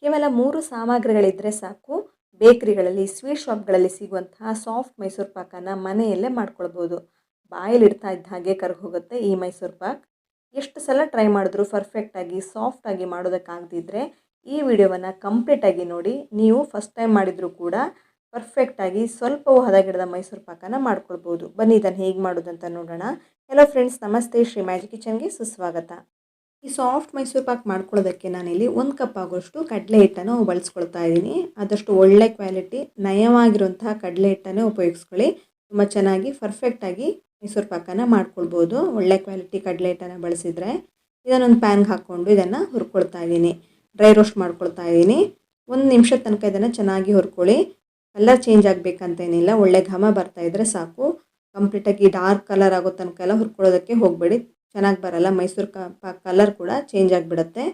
ಕೇವಲ 3 ಸಾಮಗ್ರಿಗಳಿದ್ದರೆ ಸಾಕು. ಬೇಕರಿಗಳಲ್ಲಿ, ಸ್ವೀಟ್ ಶಾಪ್‌ಗಳಲ್ಲಿ ಸಿಗುವಂತಹ ಸಾಫ್ಟ್ ಮೈಸೂರು ಪಾಕನ್ನು ಮನೆಯಲ್ಲೇ ಮಾಡ್ಕೊಳ್ಬೋದು. ಬಾಯಲ್ಲಿಡ್ತಾ ಇದ್ದ ಹಾಗೆ ಕರಗೋಗುತ್ತೆ ಈ ಮೈಸೂರು ಪಾಕ್. ಎಷ್ಟು ಸಲ ಟ್ರೈ ಮಾಡಿದ್ರೂ ಪರ್ಫೆಕ್ಟಾಗಿ, ಸಾಫ್ಟಾಗಿ ಮಾಡೋದಕ್ಕಾಗದಿದ್ದರೆ ಈ ವಿಡಿಯೋವನ್ನು ಕಂಪ್ಲೀಟಾಗಿ ನೋಡಿ. ನೀವು ಫಸ್ಟ್ ಟೈಮ್ ಮಾಡಿದರೂ ಕೂಡ ಪರ್ಫೆಕ್ಟಾಗಿ ಸ್ವಲ್ಪವೂ ಹದಗೆಡದ ಮೈಸೂರು ಪಾಕನ್ನು ಮಾಡ್ಕೊಳ್ಬೋದು. ಬನ್ನಿ ಇದನ್ನು ಹೇಗೆ ಮಾಡೋದಂತ ನೋಡೋಣ. ಹಲೋ ಫ್ರೆಂಡ್ಸ್, ನಮಸ್ತೆ. ಶ್ರೀ ಮ್ಯಾಜಿಕ್ ಕಿಚನ್ಗೆ ಸುಸ್ವಾಗತ. ಈ ಸಾಫ್ಟ್ ಮೈಸೂರು ಪಾಕ್ ಮಾಡ್ಕೊಳ್ಳೋದಕ್ಕೆ ನಾನಿಲ್ಲಿ 1 ಕಪ್ ಆಗೋಷ್ಟು ಕಡಲೆ ಹಿಟ್ಟನ್ನು ಬಳಸ್ಕೊಳ್ತಾ ಇದ್ದೀನಿ. ಆದಷ್ಟು ಒಳ್ಳೆ ಕ್ವಾಲಿಟಿ ನಯವಾಗಿರುವಂತಹ ಕಡಲೆ ಹಿಟ್ಟನ್ನೇ ಉಪಯೋಗಿಸ್ಕೊಳ್ಳಿ. ತುಂಬ ಚೆನ್ನಾಗಿ ಪರ್ಫೆಕ್ಟಾಗಿ ಮೈಸೂರು ಪಾಕನ್ನು ಮಾಡ್ಕೊಳ್ಬೋದು ಒಳ್ಳೆ ಕ್ವಾಲಿಟಿ ಕಡಲೆ ಹಿಟ್ಟನ್ನು ಬಳಸಿದರೆ. ಇದನ್ನೊಂದು ಪ್ಯಾನ್ಗೆ ಹಾಕ್ಕೊಂಡು ಇದನ್ನು ಹುರ್ಕೊಳ್ತಾ ಇದ್ದೀನಿ. ಡ್ರೈ ರೋಸ್ಟ್ ಮಾಡ್ಕೊಳ್ತಾ ಇದ್ದೀನಿ. 1 ನಿಮಿಷದ ತನಕ ಇದನ್ನು ಚೆನ್ನಾಗಿ ಹುರ್ಕೊಳ್ಳಿ. ಕಲರ್ ಚೇಂಜ್ ಆಗಬೇಕಂತೇನಿಲ್ಲ, ಒಳ್ಳೆ ಘಮ ಬರ್ತಾಯಿದ್ರೆ ಸಾಕು. ಕಂಪ್ಲೀಟಾಗಿ ಡಾರ್ಕ್ ಕಲರ್ ಆಗೋ ತನಕ ಎಲ್ಲ ಹುರ್ಕೊಳ್ಳೋದಕ್ಕೆ ಹೋಗಬೇಡಿ, ಚೆನ್ನಾಗಿ ಬರಲ್ಲ. ಮೈಸೂರು ಪಾಕ್ ಕಲರ್ ಕೂಡ ಚೇಂಜ್ ಆಗಿಬಿಡುತ್ತೆ.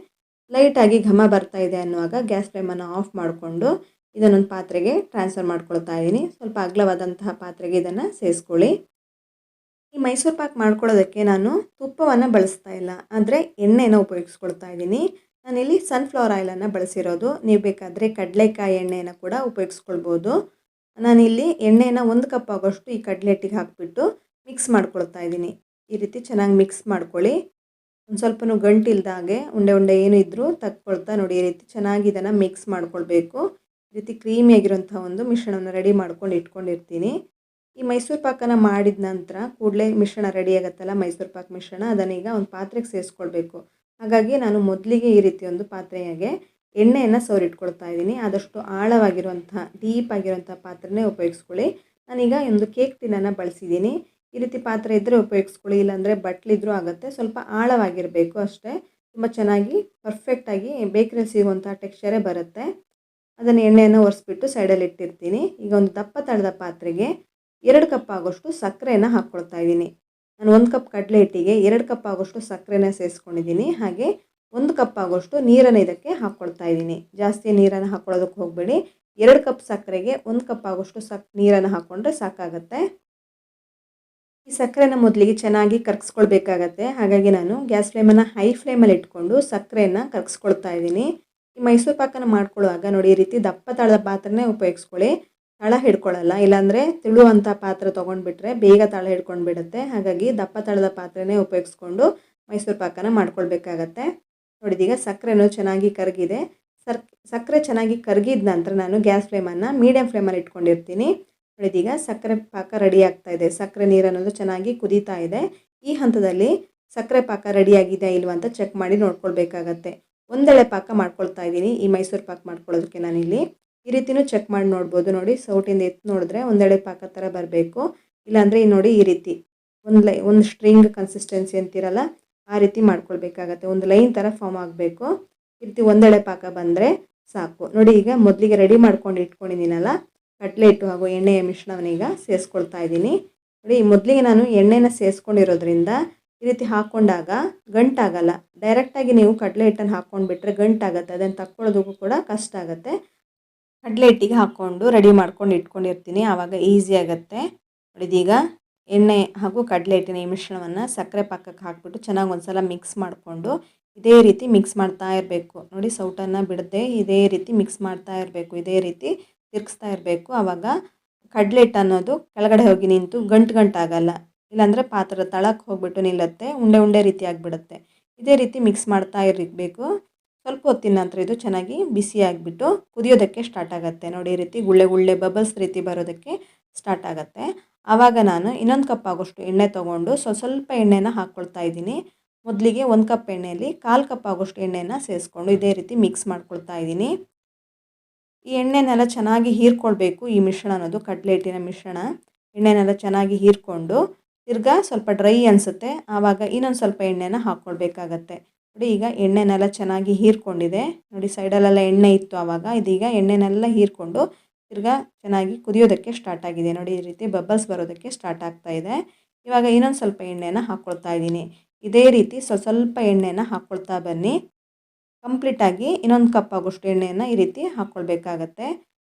ಲೈಟಾಗಿ ಘಮ ಬರ್ತಾ ಇದೆ ಅನ್ನುವಾಗ ಗ್ಯಾಸ್ ಫ್ಲೇಮನ್ನು ಆಫ್ ಮಾಡಿಕೊಂಡು ಇದನ್ನೊಂದು ಪಾತ್ರೆಗೆ ಟ್ರಾನ್ಸ್ಫರ್ ಮಾಡ್ಕೊಳ್ತಾ ಇದ್ದೀನಿ. ಸ್ವಲ್ಪ ಅಗಲವಾದಂತಹ ಪಾತ್ರೆಗೆ ಇದನ್ನು ಸೇರಿಸ್ಕೊಳ್ಳಿ. ಈ ಮೈಸೂರು ಪಾಕ್ ಮಾಡ್ಕೊಳ್ಳೋದಕ್ಕೆ ನಾನು ತುಪ್ಪವನ್ನು ಬಳಸ್ತಾ ಇಲ್ಲ, ಆದರೆ ಎಣ್ಣೆನ ಉಪಯೋಗಿಸ್ಕೊಳ್ತಾ ಇದ್ದೀನಿ. ನಾನಿಲ್ಲಿ ಸನ್ಫ್ಲವರ್ ಆಯಿಲನ್ನು ಬಳಸಿರೋದು. ನೀವು ಬೇಕಾದರೆ ಕಡಲೆಕಾಯಿ ಎಣ್ಣೆನ ಕೂಡ ಉಪಯೋಗಿಸ್ಕೊಳ್ಬೋದು. ನಾನಿಲ್ಲಿ ಎಣ್ಣೆನ 1 ಕಪ್ ಆಗೋಷ್ಟು ಈ ಕಡಲೆ ಹಿಟ್ಟಿಗೆ ಹಾಕಿಬಿಟ್ಟು ಮಿಕ್ಸ್ ಮಾಡ್ಕೊಳ್ತಾ ಇದ್ದೀನಿ. ಈ ರೀತಿ ಚೆನ್ನಾಗಿ ಮಿಕ್ಸ್ ಮಾಡ್ಕೊಳ್ಳಿ. ಒಂದು ಸ್ವಲ್ಪನೂ ಗಂಟಿಲ್ದಾಗೆ ಉಂಡೆ ಉಂಡೆ ಏನು ಇದ್ದರೂ ತಕ್ಕೊಳ್ತಾ ನೋಡಿ. ಈ ರೀತಿ ಚೆನ್ನಾಗಿ ಇದನ್ನು ಮಿಕ್ಸ್ ಮಾಡ್ಕೊಳ್ಬೇಕು. ಈ ರೀತಿ ಕ್ರೀಮಿಯಾಗಿರೋಂಥ ಒಂದು ಮಿಶ್ರಣವನ್ನು ರೆಡಿ ಮಾಡ್ಕೊಂಡು ಇಟ್ಕೊಂಡಿರ್ತೀನಿ. ಈ ಮೈಸೂರು ಪಾಕನ್ನು ಮಾಡಿದ ನಂತರ ಕೂಡಲೇ ಮಿಶ್ರಣ ರೆಡಿ ಆಗುತ್ತಲ್ಲ, ಮೈಸೂರು ಪಾಕ್ ಮಿಶ್ರಣ, ಅದನ್ನೀಗ ಒಂದು ಪಾತ್ರೆಗೆ ಸೇರಿಸ್ಕೊಳ್ಬೇಕು. ಹಾಗಾಗಿ ನಾನು ಮೊದಲಿಗೆ ಈ ರೀತಿ ಒಂದು ಪಾತ್ರೆಯಾಗೆ ಎಣ್ಣೆಯನ್ನು ಸವರಿಟ್ಕೊಳ್ತಾ ಇದ್ದೀನಿ. ಆದಷ್ಟು ಆಳವಾಗಿರುವಂಥ ಡೀಪ್ ಆಗಿರುವಂಥ ಪಾತ್ರೆನೇ ಉಪಯೋಗಿಸ್ಕೊಳ್ಳಿ. ನಾನೀಗ ಒಂದು ಕೇಕ್ ಟಿನ್ನನ್ನು ಬಳಸಿದ್ದೀನಿ. ಈ ರೀತಿ ಪಾತ್ರೆ ಇದ್ದರೆ ಉಪಯೋಗಿಸ್ಕೊಳ್ಳಿ, ಇಲ್ಲಾಂದರೆ ಬಟ್ಲಿದ್ರೂ ಆಗುತ್ತೆ. ಸ್ವಲ್ಪ ಆಳವಾಗಿರಬೇಕು ಅಷ್ಟೇ. ತುಂಬ ಚೆನ್ನಾಗಿ ಪರ್ಫೆಕ್ಟಾಗಿ ಬೇಕರಿಯಲ್ಲಿ ಸಿಗುವಂಥ ಟೆಕ್ಸ್ಚರೇ ಬರುತ್ತೆ. ಅದನ್ನು ಎಣ್ಣೆಯನ್ನು ಒರೆಸ್ಬಿಟ್ಟು ಸೈಡಲ್ಲಿ ಇಟ್ಟಿರ್ತೀನಿ. ಈಗ ಒಂದು ದಪ್ಪ ತಳದ ಪಾತ್ರೆಗೆ 2 ಕಪ್ ಆಗೋಷ್ಟು ಸಕ್ಕರೆಯನ್ನು ಹಾಕ್ಕೊಳ್ತಾ ಇದ್ದೀನಿ. ನಾನು 1 ಕಪ್ ಕಡಲೆ ಹಿಟ್ಟಿಗೆ 2 ಕಪ್ ಆಗೋಷ್ಟು ಸಕ್ಕರೆನ ಸೇರಿಸ್ಕೊಂಡಿದ್ದೀನಿ. ಹಾಗೆ 1 ಕಪ್ ಆಗೋಷ್ಟು ನೀರನ್ನು ಇದಕ್ಕೆ ಹಾಕ್ಕೊಳ್ತಾ ಇದ್ದೀನಿ. ಜಾಸ್ತಿ ನೀರನ್ನು ಹಾಕ್ಕೊಳ್ಳೋದಕ್ಕೆ ಹೋಗಬೇಡಿ. 2 ಕಪ್ ಸಕ್ಕರೆಗೆ 1 ಕಪ್ ಆಗೋಷ್ಟು ನೀರನ್ನು ಹಾಕ್ಕೊಂಡ್ರೆ ಸಾಕಾಗುತ್ತೆ. ಈ ಸಕ್ಕರೆನ ಮೊದಲಿಗೆ ಚೆನ್ನಾಗಿ ಕರಗಿಸ್ಕೊಳ್ಬೇಕಾಗತ್ತೆ. ಹಾಗಾಗಿ ನಾನು ಗ್ಯಾಸ್ ಫ್ಲೇಮನ್ನು ಹೈ ಫ್ಲೇಮಲ್ಲಿ ಇಟ್ಕೊಂಡು ಸಕ್ಕರೆಯನ್ನು ಕರಗಿಸ್ಕೊಳ್ತಾ ಇದ್ದೀನಿ. ಈ ಮೈಸೂರು ಪಾಕನ್ನು ಮಾಡ್ಕೊಳ್ಳುವಾಗ ನೋಡಿ, ಈ ರೀತಿ ದಪ್ಪ ತಳದ ಪಾತ್ರೆನೇ ಉಪಯೋಗಿಸ್ಕೊಳ್ಳಿ. ತಳ ಹಿಡ್ಕೊಳ್ಳಲ್ಲ, ಇಲ್ಲಾಂದರೆ ತಿಳುವಂಥ ಪಾತ್ರೆ ತೊಗೊಂಡ್ಬಿಟ್ರೆ ಬೇಗ ತಳ ಹಿಡ್ಕೊಂಡು ಬಿಡುತ್ತೆ. ಹಾಗಾಗಿ ದಪ್ಪ ತಳದ ಪಾತ್ರೆನೇ ಉಪಯೋಗಿಸ್ಕೊಂಡು ಮೈಸೂರು ಪಾಕನ ಮಾಡ್ಕೊಳ್ಬೇಕಾಗತ್ತೆ. ನೋಡಿದೀಗ ಸಕ್ಕರೆನೂ ಚೆನ್ನಾಗಿ ಕರಗಿದೆ. ಸಕ್ಕರೆ ಚೆನ್ನಾಗಿ ಕರಗಿದ ನಂತರ ನಾನು ಗ್ಯಾಸ್ ಫ್ಲೇಮನ್ನು ಮೀಡಿಯಮ್ ಫ್ಲೇಮಲ್ಲಿ ಇಟ್ಕೊಂಡಿರ್ತೀನಿ. ನೋಡಿದೀಗ ಸಕ್ಕರೆ ಪಾಕ ರೆಡಿ ಆಗ್ತಾ ಇದೆ. ಸಕ್ಕರೆ ನೀರು ಅನ್ನೋದು ಚೆನ್ನಾಗಿ ಕುದೀತಾ ಇದೆ. ಈ ಹಂತದಲ್ಲಿ ಸಕ್ಕರೆ ಪಾಕ ರೆಡಿಯಾಗಿದೆ ಇಲ್ವಾ ಅಂತ ಚೆಕ್ ಮಾಡಿ ನೋಡ್ಕೊಳ್ಬೇಕಾಗತ್ತೆ. ಒಂದೆಳೆ ಪಾಕ ಮಾಡ್ಕೊಳ್ತಾ ಇದ್ದೀನಿ ಈ ಮೈಸೂರು ಪಾಕ್ ಮಾಡ್ಕೊಳ್ಳೋದಕ್ಕೆ. ನಾನಿಲ್ಲಿ ಈ ರೀತಿಯೂ ಚೆಕ್ ಮಾಡಿ ನೋಡ್ಬೋದು. ನೋಡಿ, ಸೌಟಿಂದ ಎತ್ತು ನೋಡಿದ್ರೆ ಒಂದೆಳೆ ಪಾಕ ಥರ ಬರಬೇಕು. ಇಲ್ಲಾಂದರೆ ನೋಡಿ ಈ ರೀತಿ ಒಂದು ಸ್ಟ್ರಿಂಗ್ ಕನ್ಸಿಸ್ಟೆನ್ಸಿ ಅಂತಿರಲ್ಲ, ಆ ರೀತಿ ಮಾಡ್ಕೊಳ್ಬೇಕಾಗತ್ತೆ. ಒಂದು ಲೈನ್ ಥರ ಫಾರ್ಮ್ ಆಗಬೇಕು. ಈ ರೀತಿ ಒಂದೆಳೆ ಪಾಕ ಬಂದರೆ ಸಾಕು. ನೋಡಿ, ಈಗ ಮೊದಲಿಗೆ ರೆಡಿ ಮಾಡ್ಕೊಂಡು ಇಟ್ಕೊಂಡಿದ್ದೀನಲ್ಲ ಕಡಲೆ ಹಿಟ್ಟು ಹಾಗೂ ಎಣ್ಣೆಯ ಮಿಶ್ರಣವನ್ನೀಗ ಸೇರಿಸ್ಕೊಳ್ತಾ ಇದ್ದೀನಿ. ನೋಡಿ, ಮೊದಲಿಗೆ ನಾನು ಎಣ್ಣೆನ ಸೇರಿಸ್ಕೊಂಡಿರೋದ್ರಿಂದ ಈ ರೀತಿ ಹಾಕ್ಕೊಂಡಾಗ ಗಂಟಾಗಲ್ಲ. ಡೈರೆಕ್ಟಾಗಿ ನೀವು ಕಡಲೆ ಹಿಟ್ಟನ್ನು ಹಾಕ್ಕೊಂಡ್ಬಿಟ್ರೆ ಗಂಟಾಗುತ್ತೆ. ಅದನ್ನು ತಕ್ಕೊಳ್ಳೋದಕ್ಕೂ ಕೂಡ ಕಷ್ಟ ಆಗುತ್ತೆ. ಕಡಲೆ ಹಿಟ್ಟಿಗೆ ಹಾಕ್ಕೊಂಡು ರೆಡಿ ಮಾಡ್ಕೊಂಡು ಇಟ್ಕೊಂಡಿರ್ತೀನಿ, ಆವಾಗ ಈಸಿ ಆಗುತ್ತೆ. ನೋಡಿದೀಗ ಎಣ್ಣೆ ಹಾಗೂ ಕಡಲೆ ಹಿಟ್ಟಿನ ಈ ಮಿಶ್ರಣವನ್ನು ಸಕ್ಕರೆ ಪಾಕಕ್ಕೆ ಹಾಕಿಬಿಟ್ಟು ಚೆನ್ನಾಗಿ ಒಂದು ಸಲ ಮಿಕ್ಸ್ ಮಾಡಿಕೊಂಡು ಇದೇ ರೀತಿ ಮಿಕ್ಸ್ ಮಾಡ್ತಾ ಇರಬೇಕು. ನೋಡಿ, ಸೌಟನ್ನು ಬಿಡದೆ ಇದೇ ರೀತಿ ಮಿಕ್ಸ್ ಮಾಡ್ತಾ ಇರಬೇಕು. ಇದೇ ರೀತಿ ತಿರುಗಿಸ್ತಾ ಇರಬೇಕು. ಆವಾಗ ಕಡಲೆ ಹಿಟ್ಟು ಅನ್ನೋದು ಕೆಳಗಡೆ ಹೋಗಿ ನಿಂತು ಗಂಟಾಗಲ್ಲ. ಇಲ್ಲಾಂದರೆ ಪಾತ್ರದ ತಳಕ್ಕೆ ಹೋಗ್ಬಿಟ್ಟು ನಿಲ್ಲುತ್ತೆ, ಉಂಡೆ ಉಂಡೆ ರೀತಿ ಆಗಿಬಿಡುತ್ತೆ. ಇದೇ ರೀತಿ ಮಿಕ್ಸ್ ಮಾಡ್ತಾ ಇರಬೇಕು. ಸ್ವಲ್ಪ ಹೊತ್ತಿನ ನಂತರ ಇದು ಚೆನ್ನಾಗಿ ಬಿಸಿ ಆಗಿಬಿಟ್ಟು ಕುದಿಯೋದಕ್ಕೆ ಸ್ಟಾರ್ಟ್ ಆಗುತ್ತೆ. ನೋಡಿ, ಈ ರೀತಿ ಗುಳ್ಳೆ ಗುಳ್ಳೆ ಬಬಲ್ಸ್ ರೀತಿ ಬರೋದಕ್ಕೆ ಸ್ಟಾರ್ಟ್ ಆಗುತ್ತೆ. ಆವಾಗ ನಾನು ಇನ್ನೊಂದು ಕಪ್ ಆಗೋಷ್ಟು ಎಣ್ಣೆ ತೊಗೊಂಡು ಸ್ವಲ್ಪ ಎಣ್ಣೆನ ಹಾಕ್ಕೊಳ್ತಾ ಇದ್ದೀನಿ. ಮೊದಲಿಗೆ 1 ಕಪ್ ಎಣ್ಣೆಯಲ್ಲಿ 1/4 ಕಪ್ ಆಗೋಷ್ಟು ಎಣ್ಣೆನ ಸೇರಿಸ್ಕೊಂಡು ಇದೇ ರೀತಿ ಮಿಕ್ಸ್ ಮಾಡ್ಕೊಳ್ತಾ ಇದ್ದೀನಿ. ಈ ಎಣ್ಣೆನೆಲ್ಲ ಚೆನ್ನಾಗಿ ಹೀರ್ಕೊಳ್ಬೇಕು. ಈ ಮಿಶ್ರಣ ಅನ್ನೋದು ಕಡಲೆ ಹಿಟ್ಟಿನ ಮಿಶ್ರಣ ಎಣ್ಣೆನೆಲ್ಲ ಚೆನ್ನಾಗಿ ಹೀರ್ಕೊಂಡು ತಿರ್ಗಾ ಸ್ವಲ್ಪ ಡ್ರೈ ಅನಿಸುತ್ತೆ, ಆವಾಗ ಇನ್ನೊಂದು ಸ್ವಲ್ಪ ಎಣ್ಣೆನ ಹಾಕ್ಕೊಳ್ಬೇಕಾಗತ್ತೆ. ನೋಡಿ, ಈಗ ಎಣ್ಣೆನೆಲ್ಲ ಚೆನ್ನಾಗಿ ಹೀರ್ಕೊಂಡಿದೆ. ನೋಡಿ, ಸೈಡಲ್ಲೆಲ್ಲ ಎಣ್ಣೆ ಇತ್ತು ಆವಾಗ. ಇದೀಗ ಎಣ್ಣೆನೆಲ್ಲ ಹೀರ್ಕೊಂಡು ತಿರ್ಗಾ ಚೆನ್ನಾಗಿ ಕುದಿಯೋದಕ್ಕೆ ಸ್ಟಾರ್ಟ್ ಆಗಿದೆ. ನೋಡಿ, ಈ ರೀತಿ ಬಬಲ್ಸ್ ಬರೋದಕ್ಕೆ ಸ್ಟಾರ್ಟ್ ಆಗ್ತಾ ಇದೆ. ಇವಾಗ ಇನ್ನೊಂದು ಸ್ವಲ್ಪ ಎಣ್ಣೆನ ಹಾಕ್ಕೊಳ್ತಾ ಇದ್ದೀನಿ. ಇದೇ ರೀತಿ ಸ್ವಲ್ಪ ಎಣ್ಣೆನ ಹಾಕ್ಕೊಳ್ತಾ ಬನ್ನಿ. ಕಂಪ್ಲೀಟಾಗಿ ಇನ್ನೊಂದು ಕಪ್ ಆಗೋಷ್ಟು ಎಣ್ಣೆಯನ್ನು ಈ ರೀತಿ ಹಾಕ್ಕೊಳ್ಬೇಕಾಗತ್ತೆ.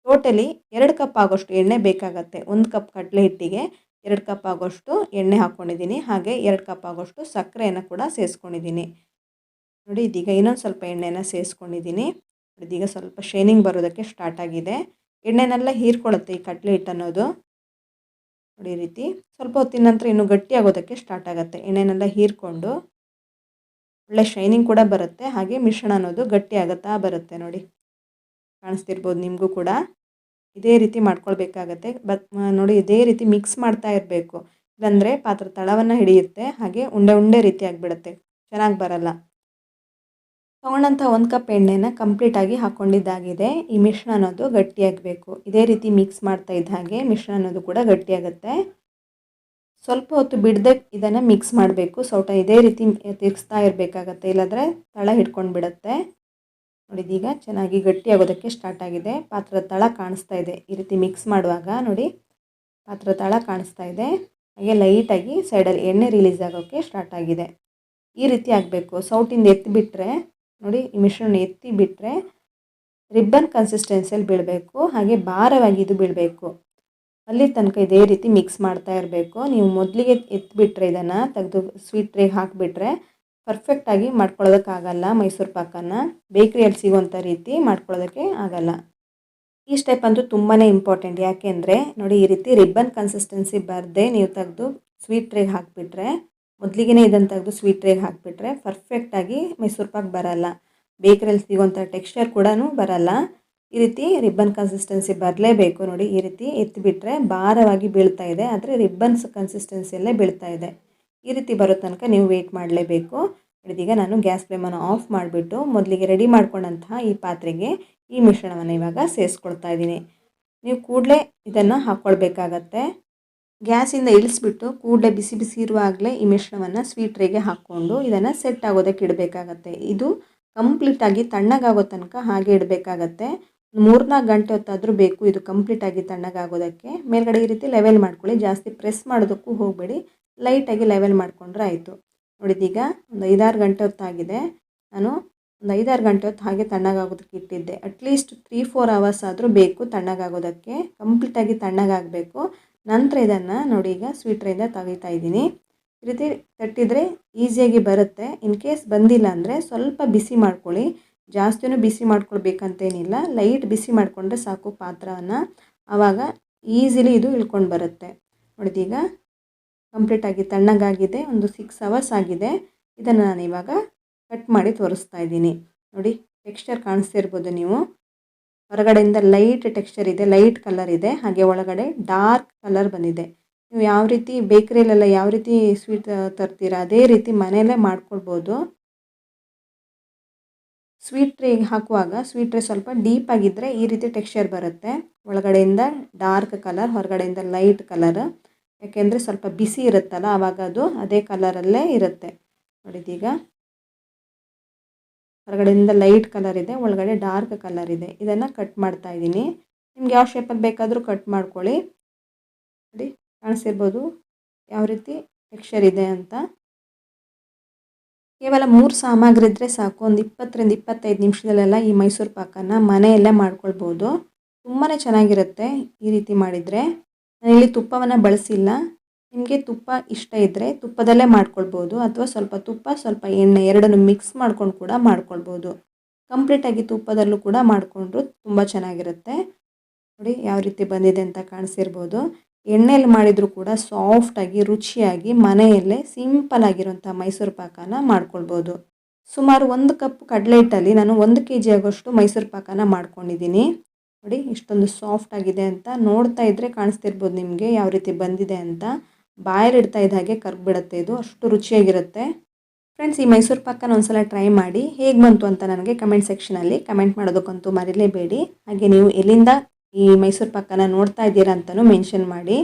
ಟೋಟಲಿ 2 ಕಪ್ ಆಗೋಷ್ಟು ಎಣ್ಣೆ ಬೇಕಾಗತ್ತೆ. 1 ಕಪ್ ಕಡಲೆ ಹಿಟ್ಟಿಗೆ 2 ಕಪ್ ಆಗೋಷ್ಟು ಎಣ್ಣೆ ಹಾಕ್ಕೊಂಡಿದ್ದೀನಿ. ಹಾಗೆ 2 ಕಪ್ ಆಗೋಷ್ಟು ಸಕ್ಕರೆಯನ್ನು ಕೂಡ ಸೇರಿಸ್ಕೊಂಡಿದ್ದೀನಿ. ನೋಡಿ, ಇದೀಗ ಇನ್ನೊಂದು ಸ್ವಲ್ಪ ಎಣ್ಣೆನ ಸೇರಿಸ್ಕೊಂಡಿದ್ದೀನಿ. ಇದೀಗ ಸ್ವಲ್ಪ ಶೈನಿಂಗ್ ಬರೋದಕ್ಕೆ ಸ್ಟಾರ್ಟ್ ಆಗಿದೆ. ಎಣ್ಣೆನೆಲ್ಲ ಹೀರ್ಕೊಳ್ಳುತ್ತೆ ಈ ಕಡಲೆ ಹಿಟ್ಟು ಅನ್ನೋದು. ನೋಡಿ ಈ ರೀತಿ ಸ್ವಲ್ಪ ಹೊತ್ತಿನ ನಂತರ ಇನ್ನೂ ಗಟ್ಟಿ ಆಗೋದಕ್ಕೆ ಸ್ಟಾರ್ಟ್ ಆಗುತ್ತೆ. ಎಣ್ಣೆನೆಲ್ಲ ಹೀರ್ಕೊಂಡು ಒಳ್ಳೆ ಶೈನಿಂಗ್ ಕೂಡ ಬರುತ್ತೆ, ಹಾಗೆ ಮಿಶ್ರಣ ಅನ್ನೋದು ಗಟ್ಟಿ ಆಗುತ್ತಾ ಬರುತ್ತೆ. ನೋಡಿ ಕಾಣಿಸ್ತಿರ್ಬೋದು ನಿಮಗೂ ಕೂಡ. ಇದೇ ರೀತಿ ಮಾಡ್ಕೊಳ್ಬೇಕಾಗತ್ತೆ. ನೋಡಿ ಇದೇ ರೀತಿ ಮಿಕ್ಸ್ ಮಾಡ್ತಾ ಇರಬೇಕು, ಇಲ್ಲಾಂದರೆ ಪಾತ್ರೆ ತಳವನ್ನು ಹಿಡಿಯುತ್ತೆ, ಹಾಗೆ ಉಂಡೆ ಉಂಡೆ ರೀತಿ ಆಗಿಬಿಡುತ್ತೆ, ಚೆನ್ನಾಗಿ ಬರಲ್ಲ. ತೊಗೊಂಡಂಥ 1 ಕಪ್ ಎಣ್ಣೆನ ಕಂಪ್ಲೀಟಾಗಿ ಹಾಕ್ಕೊಂಡಿದ್ದಾಗಿದೆ. ಈ ಮಿಶ್ರಣ ಅನ್ನೋದು ಗಟ್ಟಿಯಾಗಬೇಕು. ಇದೇ ರೀತಿ ಮಿಕ್ಸ್ ಮಾಡ್ತಾ ಇದ್ದ ಹಾಗೆ ಮಿಶ್ರಣ ಅನ್ನೋದು ಕೂಡ ಗಟ್ಟಿಯಾಗುತ್ತೆ. ಸ್ವಲ್ಪ ಹೊತ್ತು ಬಿಡದೆ ಇದನ್ನು ಮಿಕ್ಸ್ ಮಾಡಬೇಕು. ಸೌಟ ಇದೇ ರೀತಿ ತಿರ್ಗಿಸ್ತಾ ಇರಬೇಕಾಗತ್ತೆ, ಇಲ್ಲಾಂದರೆ ತಳ ಹಿಡ್ಕೊಂಡು ಬಿಡುತ್ತೆ. ನೋಡಿ ಇದೀಗ ಚೆನ್ನಾಗಿ ಗಟ್ಟಿಯಾಗೋದಕ್ಕೆ ಸ್ಟಾರ್ಟ್ ಆಗಿದೆ. ಪಾತ್ರದ ತಳ ಕಾಣಿಸ್ತಾ ಇದೆ. ಈ ರೀತಿ ಮಿಕ್ಸ್ ಮಾಡುವಾಗ ನೋಡಿ ಪಾತ್ರದ ತಳ ಕಾಣಿಸ್ತಾ ಇದೆ, ಹಾಗೆ ಲೈಟಾಗಿ ಸೈಡಲ್ಲಿ ಎಣ್ಣೆ ರಿಲೀಸ್ ಆಗೋಕ್ಕೆ ಸ್ಟಾರ್ಟ್ ಆಗಿದೆ. ಈ ರೀತಿ ಆಗಬೇಕು. ಸೌಟಿಂದ ಎತ್ತಿಬಿಟ್ರೆ ನೋಡಿ, ಈ ಮಿಶ್ರಣ ಎತ್ತಿಬಿಟ್ರೆ ರಿಬ್ಬನ್ ಕನ್ಸಿಸ್ಟೆನ್ಸಿಯಲ್ಲಿ ಬೀಳಬೇಕು, ಹಾಗೆ ಭಾರವಾಗಿ ಇದು ಬೀಳಬೇಕು. ಅಲ್ಲಿ ತನಕ ಇದೇ ರೀತಿ ಮಿಕ್ಸ್ ಮಾಡ್ತಾ ಇರಬೇಕು. ನೀವು ಮೊದಲಿಗೆ ಎತ್ತಿಬಿಟ್ರೆ ಇದನ್ನು ತೆಗೆದು ಸ್ವೀಟ್ ಟ್ರೇಗೆ ಹಾಕಿಬಿಟ್ರೆ ಪರ್ಫೆಕ್ಟಾಗಿ ಮಾಡ್ಕೊಳ್ಳೋದಕ್ಕಾಗಲ್ಲ. ಮೈಸೂರು ಪಾಕನ್ನು ಬೇಕ್ರಿಯಲ್ಲಿ ಸಿಗೋಂಥ ರೀತಿ ಮಾಡ್ಕೊಳ್ಳೋದಕ್ಕೆ ಆಗಲ್ಲ. ಈ ಸ್ಟೆಪ್ ಅಂತೂ ತುಂಬಾ ಇಂಪಾರ್ಟೆಂಟ್. ಯಾಕೆಂದರೆ ನೋಡಿ, ಈ ರೀತಿ ರಿಬ್ಬನ್ ಕನ್ಸಿಸ್ಟೆನ್ಸಿ ಬರದೆ ನೀವು ತೆಗೆದು ಸ್ವೀಟ್ ಟ್ರೇಗೆ ಹಾಕಿಬಿಟ್ರೆ, ಮೊದಲಿಗೆ ಇದನ್ನು ತೆಗೆದು ಸ್ವೀಟ್ ಟ್ರೇಗೆ ಹಾಕಿಬಿಟ್ರೆ ಪರ್ಫೆಕ್ಟಾಗಿ ಮೈಸೂರು ಪಾಕ್ ಬರಲ್ಲ. ಬೇಕ್ರಿಯಲ್ಲಿ ಸಿಗೋಂಥ ಟೆಕ್ಸ್ಚರ್ ಕೂಡ ಬರಲ್ಲ. ಈ ರೀತಿ ರಿಬ್ಬನ್ ಕನ್ಸಿಸ್ಟೆನ್ಸಿ ಬರಲೇಬೇಕು. ನೋಡಿ ಈ ರೀತಿ ಎತ್ತಿಬಿಟ್ರೆ ಭಾರವಾಗಿ ಬೀಳ್ತಾ ಇದೆ, ಆದರೆ ರಿಬ್ಬನ್ಸ್ ಕನ್ಸಿಸ್ಟೆನ್ಸಿಯಲ್ಲೇ ಬೀಳ್ತಾ ಇದೆ. ಈ ರೀತಿ ಬರೋ ತನಕ ನೀವು ವೆಯ್ಟ್ ಮಾಡಲೇಬೇಕು. ಇದೀಗ ನಾನು ಗ್ಯಾಸ್ ಫ್ಲೇಮನ್ನು ಆಫ್ ಮಾಡಿಬಿಟ್ಟು ಮೊದಲಿಗೆ ರೆಡಿ ಮಾಡ್ಕೊಂಡಂತಹ ಈ ಪಾತ್ರೆಗೆ ಈ ಮಿಶ್ರಣವನ್ನು ಇವಾಗ ಸೇರಿಸ್ಕೊಳ್ತಾ ಇದ್ದೀನಿ. ನೀವು ಕೂಡಲೇ ಇದನ್ನು ಹಾಕ್ಕೊಳ್ಬೇಕಾಗತ್ತೆ. ಗ್ಯಾಸಿಂದ ಇಳಿಸ್ಬಿಟ್ಟು ಕೂಡಲೇ ಬಿಸಿ ಬಿಸಿ ಇರುವಾಗಲೇ ಈ ಮಿಶ್ರಣವನ್ನು ಸ್ವೀಟ್ ಟ್ರೇಗೆ ಹಾಕ್ಕೊಂಡು ಇದನ್ನು ಸೆಟ್ ಆಗೋದಕ್ಕೆ ಇಡಬೇಕಾಗತ್ತೆ. ಇದು ಕಂಪ್ಲೀಟಾಗಿ ತಣ್ಣಗಾಗೋ ತನಕ ಹಾಗೆ ಇಡಬೇಕಾಗತ್ತೆ. 3-4 ಗಂಟೆ ಹೊತ್ತಾದರೂ ಬೇಕು ಇದು ಕಂಪ್ಲೀಟಾಗಿ ತಣ್ಣಗಾಗೋದಕ್ಕೆ. ಮೇಲ್ಗಡೆ ಈ ರೀತಿ ಲೆವೆಲ್ ಮಾಡ್ಕೊಳ್ಳಿ, ಜಾಸ್ತಿ ಪ್ರೆಸ್ ಮಾಡೋದಕ್ಕೂ ಹೋಗಬೇಡಿ, ಲೈಟಾಗಿ ಲೆವೆಲ್ ಮಾಡಿಕೊಂಡ್ರೆ ಆಯಿತು. ನೋಡಿದೀಗ ಒಂದು 5-6 ಗಂಟೆ ಹೊತ್ತಾಗಿದೆ. ನಾನು ಒಂದು 5-6 ಗಂಟೆ ಹೊತ್ತು ಹಾಗೆ ತಣ್ಣಗಾಗೋದಕ್ಕೆ ಇಟ್ಟಿದ್ದೆ. ಅಟ್ಲೀಸ್ಟ್ 3-4 ಅವರ್ಸ್ ಆದರೂ ಬೇಕು ತಣ್ಣಗಾಗೋದಕ್ಕೆ. ಕಂಪ್ಲೀಟಾಗಿ ತಣ್ಣಗಾಗಬೇಕು. ನಂತರ ಇದನ್ನು ನೋಡಿ ಈಗ ಸ್ವೀಟ್ ಟ್ರೇಯಿಂದ ತೆಗಿತಾ ಇದ್ದೀನಿ. ಈ ರೀತಿ ತಟ್ಟಿದರೆ ಈಸಿಯಾಗಿ ಬರುತ್ತೆ. ಇನ್ ಕೇಸ್ ಬಂದಿಲ್ಲ ಅಂದರೆ ಸ್ವಲ್ಪ ಬಿಸಿ ಮಾಡ್ಕೊಳ್ಳಿ. ಜಾಸ್ತಿನೂ ಬಿಸಿ ಮಾಡ್ಕೊಳ್ಬೇಕಂತೇನಿಲ್ಲ, ಲೈಟ್ ಬಿಸಿ ಮಾಡಿಕೊಂಡ್ರೆ ಸಾಕು ಪಾತ್ರವನ್ನು. ಆವಾಗ ಈಸಿಲಿ ಇದು ಇಳ್ಕೊಂಡು ಬರುತ್ತೆ. ನೋಡಿದೀಗ ಕಂಪ್ಲೀಟಾಗಿ ತಣ್ಣಗಾಗಿದೆ. ಒಂದು 6 ಅವರ್ಸ್ ಆಗಿದೆ. ಇದನ್ನು ನಾನು ಇವಾಗ ಕಟ್ ಮಾಡಿ ತೋರಿಸ್ತಾ ಇದ್ದೀನಿ. ನೋಡಿ ಟೆಕ್ಸ್ಚರ್ ಕಾಣಿಸ್ತಿರ್ಬೋದು ನೀವು. ಹೊರಗಡೆಯಿಂದ ಲೈಟ್ ಟೆಕ್ಸ್ಚರ್ ಇದೆ, ಲೈಟ್ ಕಲರ್ ಇದೆ, ಹಾಗೆ ಒಳಗಡೆ ಡಾರ್ಕ್ ಕಲರ್ ಬಂದಿದೆ. ನೀವು ಯಾವ ರೀತಿ ಬೇಕ್ರಿಯಲ್ಲೆಲ್ಲ ಯಾವ ರೀತಿ ಸ್ವೀಟ್ ತರ್ತೀರಾ ಅದೇ ರೀತಿ ಮನೆಯಲ್ಲೇ ಮಾಡ್ಕೊಳ್ಬೋದು. ಸ್ವೀಟ್ ಟ್ರೇಗೆ ಹಾಕುವಾಗ ಸ್ವೀಟ್ ಟ್ರೇ ಸ್ವಲ್ಪ ಡೀಪ್ ಆಗಿದ್ದರೆ ಈ ರೀತಿ ಟೆಕ್ಸ್ಚರ್ ಬರುತ್ತೆ. ಒಳಗಡೆಯಿಂದ ಡಾರ್ಕ್ ಕಲರ್, ಹೊರಗಡೆಯಿಂದ ಲೈಟ್ ಕಲರ್. ಯಾಕೆಂದರೆ ಸ್ವಲ್ಪ ಬಿಸಿ ಇರುತ್ತಲ್ಲ, ಆವಾಗ ಅದು ಅದೇ ಕಲರಲ್ಲೇ ಇರುತ್ತೆ. ನೋಡಿದೀಗ ಹೊರಗಡೆಯಿಂದ ಲೈಟ್ ಕಲರ್ ಇದೆ, ಒಳಗಡೆ ಡಾರ್ಕ್ ಕಲರ್ ಇದೆ. ಇದನ್ನು ಕಟ್ ಮಾಡ್ತಾ ಇದ್ದೀನಿ. ನಿಮ್ಗೆ ಯಾವ ಶೇಪಲ್ಲಿ ಬೇಕಾದರೂ ಕಟ್ ಮಾಡ್ಕೊಳ್ಳಿ. ನೋಡಿ ಕಾಣಿಸ್ತಿರ್ಬೋದು ಯಾವ ರೀತಿ ಟೆಕ್ಸ್ಚರ್ ಇದೆ ಅಂತ. ಕೇವಲ 3 ಸಾಮಗ್ರಿ ಇದ್ದರೆ ಸಾಕು, ಒಂದು 20-25 ನಿಮಿಷದಲ್ಲೆಲ್ಲ ಈ ಮೈಸೂರು ಪಾಕನ್ನು ಮನೆಯಲ್ಲೇ ಮಾಡ್ಕೊಳ್ಬೋದು. ತುಂಬಾ ಚೆನ್ನಾಗಿರುತ್ತೆ ಈ ರೀತಿ ಮಾಡಿದರೆ. ನಾನಿಲ್ಲಿ ತುಪ್ಪವನ್ನು ಬಳಸಿಲ್ಲ. ನಿಮಗೆ ತುಪ್ಪ ಇಷ್ಟ ಇದ್ದರೆ ತುಪ್ಪದಲ್ಲೇ ಮಾಡ್ಕೊಳ್ಬೋದು, ಅಥವಾ ಸ್ವಲ್ಪ ತುಪ್ಪ ಸ್ವಲ್ಪ ಎಣ್ಣೆ ಎರಡನ್ನು ಮಿಕ್ಸ್ ಮಾಡ್ಕೊಂಡು ಕೂಡ ಮಾಡ್ಕೊಳ್ಬೋದು. ಕಂಪ್ಲೀಟಾಗಿ ತುಪ್ಪದಲ್ಲೂ ಕೂಡ ಮಾಡಿಕೊಂಡ್ರು ತುಂಬ ಚೆನ್ನಾಗಿರುತ್ತೆ. ನೋಡಿ ಯಾವ ರೀತಿ ಬಂದಿದೆ ಅಂತ ಕಾಣಿಸಿರ್ಬೋದು. ಎಣ್ಣೆಯಲ್ಲಿ ಮಾಡಿದರೂ ಕೂಡ ಸಾಫ್ಟಾಗಿ ರುಚಿಯಾಗಿ ಮನೆಯಲ್ಲೇ ಸಿಂಪಲ್ ಆಗಿರೋಂಥ ಮೈಸೂರು ಪಾಕನ ಮಾಡ್ಕೊಳ್ಬೋದು. ಸುಮಾರು 1 ಕಪ್ ಕಡಲೆ ಹಿಟ್ಟಲ್ಲಿ ನಾನು 1 kg ಆಗೋಷ್ಟು ಮೈಸೂರು ಪಾಕನ ಮಾಡ್ಕೊಂಡಿದ್ದೀನಿ. ನೋಡಿ ಇಷ್ಟೊಂದು ಸಾಫ್ಟ್ ಆಗಿದೆ ಅಂತ ನೋಡ್ತಾ ಇದ್ದರೆ ಕಾಣಿಸ್ತಿರ್ಬೋದು ನಿಮಗೆ ಯಾವ ರೀತಿ ಬಂದಿದೆ ಅಂತ. ಬಾಯಲ್ಲಿ ಇಡ್ತಾ ಇದ್ದ ಹಾಗೆ ಕರ್ಗ್ಬಿಡುತ್ತೆ, ಇದು ಅಷ್ಟು ರುಚಿಯಾಗಿರುತ್ತೆ. ಫ್ರೆಂಡ್ಸ್, ಈ ಮೈಸೂರು ಪಾಕನ ಒಂದ್ಸಲ ಟ್ರೈ ಮಾಡಿ ಹೇಗೆ ಬಂತು ಅಂತ ನನಗೆ ಕಮೆಂಟ್ ಸೆಕ್ಷನಲ್ಲಿ ಕಮೆಂಟ್ ಮಾಡೋದಕ್ಕಂತೂ ಮರಿಲೇಬೇಡಿ. ಹಾಗೆ ನೀವು ಎಲ್ಲಿಂದ ಈ ಮೈಸೂರು ಪಾಕನ ನೋಡ್ತಾ ಇದ್ದೀರಾ ಅಂತಲೂ ಮೆನ್ಷನ್ ಮಾಡಿ.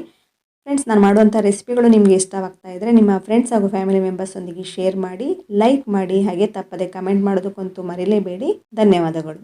ಫ್ರೆಂಡ್ಸ್, ನಾನು ಮಾಡುವಂಥ ರೆಸಿಪಿಗಳು ನಿಮಗೆ ಇಷ್ಟವಾಗ್ತಾ ಇದ್ದರೆ ನಿಮ್ಮ ಫ್ರೆಂಡ್ಸ್ ಹಾಗೂ ಫ್ಯಾಮಿಲಿ ಮೆಂಬರ್ಸೊಂದಿಗೆ ಶೇರ್ ಮಾಡಿ, ಲೈಕ್ ಮಾಡಿ, ಹಾಗೆ ತಪ್ಪದೆ ಕಮೆಂಟ್ ಮಾಡೋದಕ್ಕಂತೂ ಮರಿಲೇಬೇಡಿ. ಧನ್ಯವಾದಗಳು.